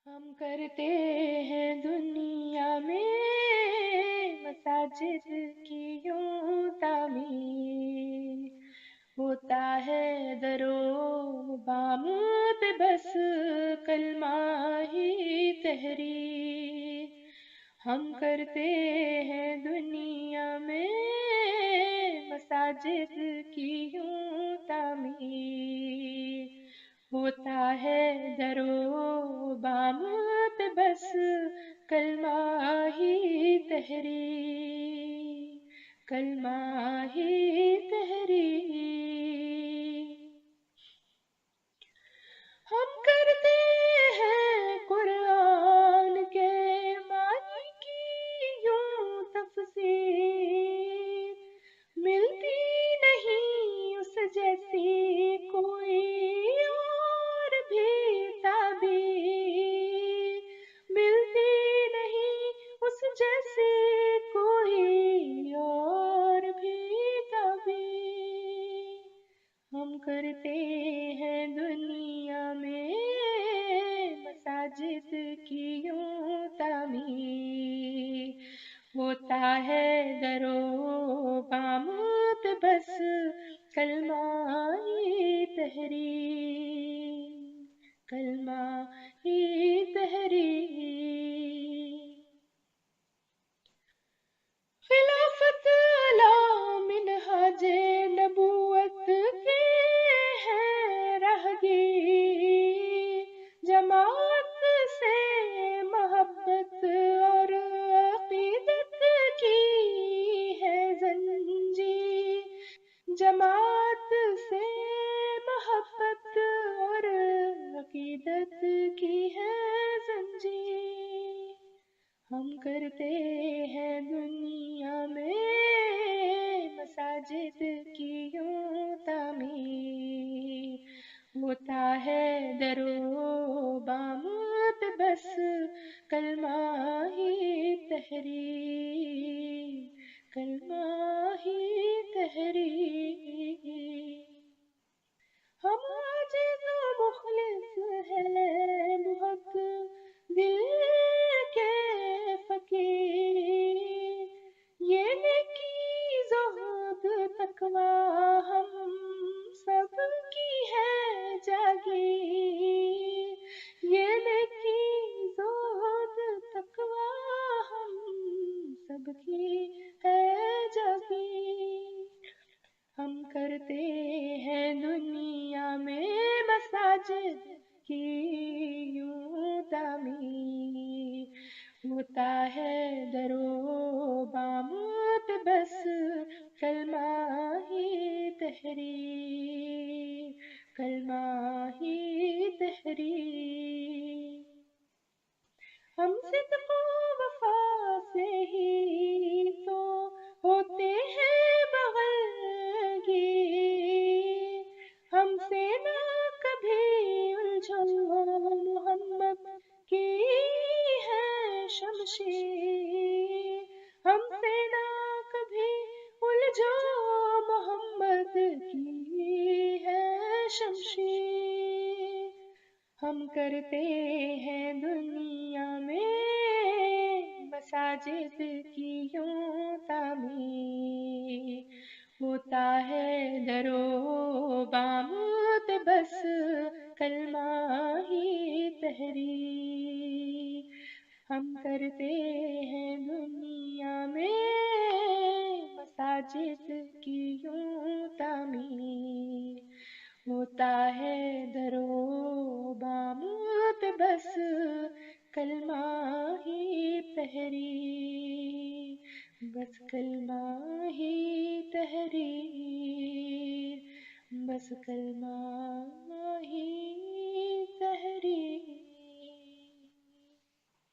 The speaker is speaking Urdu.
ہم کرتے ہیں دنیا میں مساجد کی یوں تعمیر، ہوتا ہے درو بام پہ بس کلمہ ہی تحریر۔ ہم کرتے ہیں دنیا میں مساجد کی یوں تعمیر، ہوتا ہے درو بام پہ بس کلمہ ہی تحریر، کلمہ ہی تحریر۔ ہم کرتے ہیں قرآن کے معنی کی یوں تفسیر، ملتی نہیں اس جیسی کوئی اور بھی تعبیر، ملتی نہیں اس جیسی کوئی اور بھی تعبیر۔ ہم کرتے ہیں دنیا میں مساجد کی یوں تعمیر، ہوتا ہے درو بام پہ بس کلمہ ہی تحریر، کلمہ ہی تحریر۔ خلافت اعلیٰ منہاج نبوت کے ہیں راہگیر، جماعت سے محبت اور عقیدت کی ہے زنجیر، جماعت سے محبت اور عقیدت کی ہے زنجیر۔ ہم کرتے ہیں دنیا میں مساجد کی یوں تعمیر، ہوتا ہے درو بام پہ بس کلمہ ہی تحریر، کلمہ ہی تحریر۔ ہم عاجز و مخلص ہیں بہت دل کے فقیر، یہ نیکی زہد تقویٰ ہم سب کی ہے جاگیر، یہ نیکی زہد تقویٰ ہم سب کی ہے جاگیر۔ ہم کرتے ہیں دنیا میں مساجد کی یوں تعمیر، ہوتا ہے درو بام پہ بس کلمہ ہی تحریر، کلمہ ہی تحریر۔ ہم صدق و وفا سے ہی تو ہوتے ہیں بغل گیر، ہم سے نہ کبھی الجھو محمد کی ہے شمشیر، ہم سے نہ کبھی الجھو محمد کی ہے شمشیر۔ ہم کرتے ہیں دنیا میں مساجد کی یوں تعمیر، ہوتا ہے درو بام پہ بس کلمہ ہی تحریر۔ ہم کرتے ہیں دنیا میں مساجد کی یوں تعمیر، ہوتا ہے درو بام پہ بس کلمہ ہی تحریر، بس کلمہ ہی تحریر، بس کلمہ